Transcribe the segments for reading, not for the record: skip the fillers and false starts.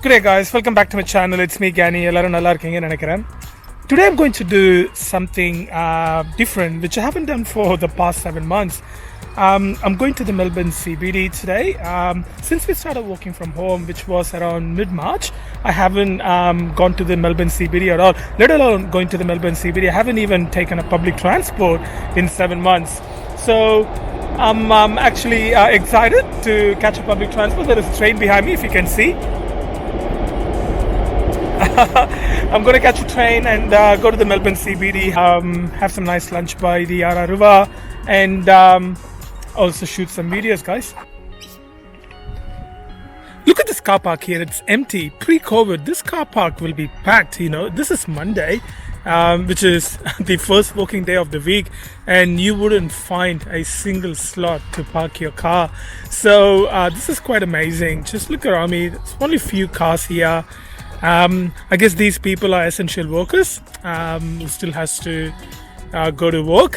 Good day, guys. Welcome back to my channel. It's me, Gani. எல்லாரும் நல்லா இருக்கீங்கன்னு நினைக்கிறேன். Today I'm going to do something different, which I haven't done for the past 7 months. I'm going to the Melbourne CBD today. Since we started working from home, which was around mid-March, I haven't gone to the Melbourne CBD at all, let alone going to the Melbourne CBD. I haven't even taken a public transport in 7 months. So I'm actually excited to catch a public transport. There is a train behind me, if you can see. I'm going to catch a train and go to the Melbourne CBD, have some nice lunch by the Yarra River, and also shoot some videos, guys. Look at this car park here. It's empty. Pre-COVID, this car park will be packed. This is Monday, which is the first working day of the week, and you wouldn't find a single slot to park your car. So this is quite amazing. Just look around me. There's only a few cars here. I guess these people are essential workers who still has to go to work,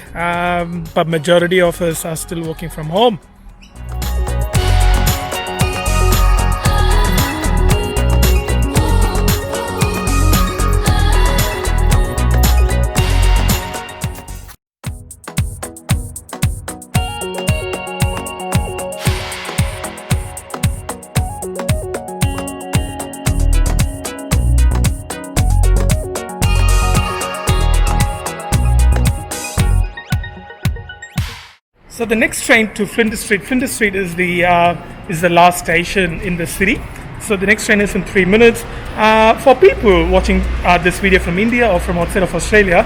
but majority of us are still working from home. So the next train to Flinders Street. Flinders Street is the last station in the city. So the next train is in 3 minutes. For people watching this video from India or from outside of Australia,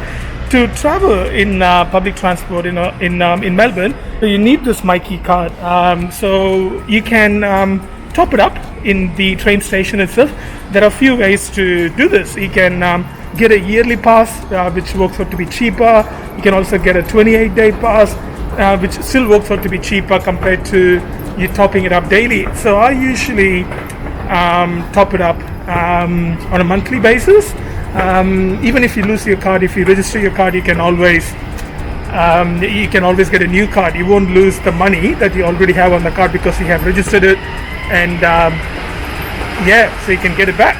to travel in public transport in Melbourne, you need this MyKey card. So you can top it up in the train station itself. There are a few ways to do this. You can get a yearly pass, which works out to be cheaper. You can also get a 28-day pass, which still works out to be cheaper compared to you topping it up daily. So I usually top it up on a monthly basis. Even if you lose your card, if you register your card, you can always get a new card. You won't lose the money that you already have on the card because you have registered it, and so you can get it back.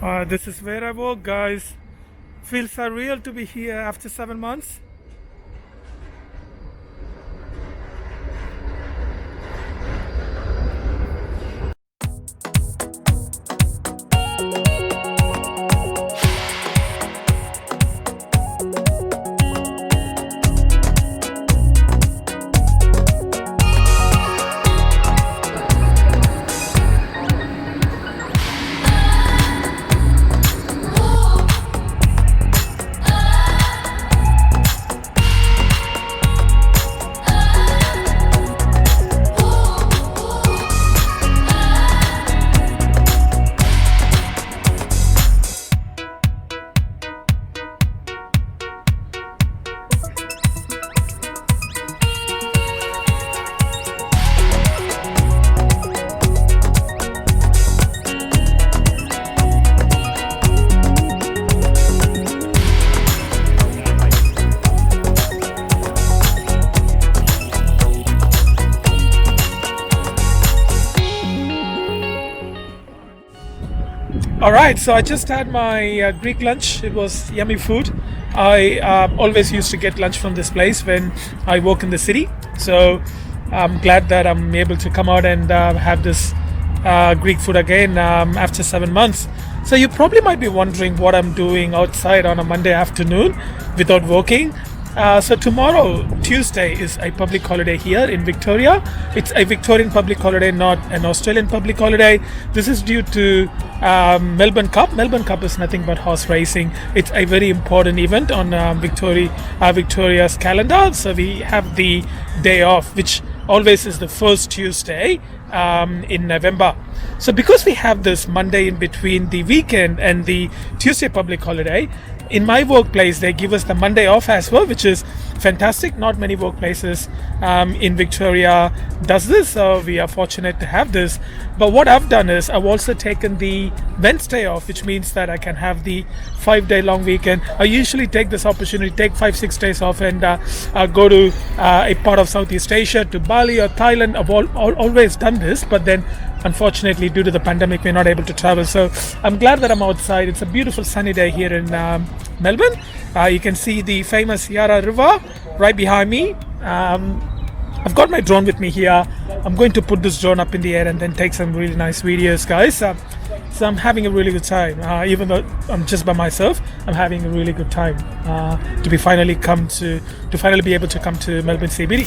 This is where I work, guys. Feels surreal to be here after 7 months. All right, so I just had my Greek lunch. It was yummy food. I always used to get lunch from this place when I work in the city. So I'm glad that I'm able to come out and have this Greek food again after 7 months. So you probably might be wondering what I'm doing outside on a Monday afternoon without working. So tomorrow, Tuesday, is a public holiday here in Victoria. It's a Victorian public holiday, not an Australian public holiday. This is due to Melbourne Cup. Melbourne Cup is nothing but horse racing. It's a very important event on Victoria's calendar. So we have the day off, which always is the first Tuesday in November. So because we have this Monday in between the weekend and the Tuesday public holiday, in my workplace they give us the Monday off as well, which is fantastic. Not many workplaces in Victoria does this, so we are fortunate to have this. But what I've done is I've also taken the Wednesday off, which means that I can have the 5-day long weekend. I usually take this opportunity, take 5-6 days off and go to a part of Southeast Asia, to Bali or Thailand. I've always done this, but then unfortunately due to the pandemic we're not able to travel. So I'm glad that I'm outside. It's a beautiful sunny day here in Melbourne. You can see the famous Yarra River right behind me. I've got my drone with me here. I'm going to put this drone up in the air and then take some really nice videos, guys. So I'm having a really good time. Even though I'm just by myself, I'm having a really good time to finally be able to come to Melbourne CBD.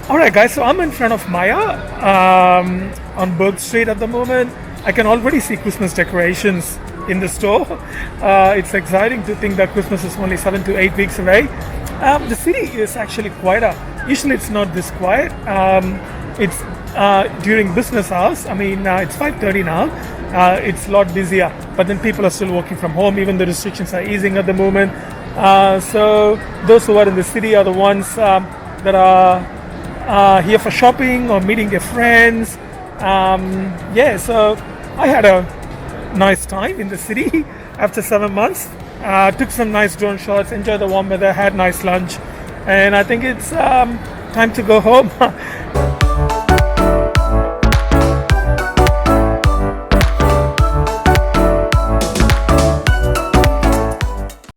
All right, guys. So I'm in front of Maya on Burke Street at the moment. I can already see Christmas decorations in the store. It's exciting to think that Christmas is only 7 to 8 weeks away. The city is actually quieter. Usually, it's not this quiet. It's during business hours. I mean, it's 5:30 now. It's a lot busier, but then people are still working from home. Even the restrictions are easing at the moment. So those who are in the city are the ones that are here for shopping or meeting their friends. So I had a nice time in the city after 7 months. Took some nice drone shots, enjoyed the warm weather, had nice lunch, and I think it's time to go home.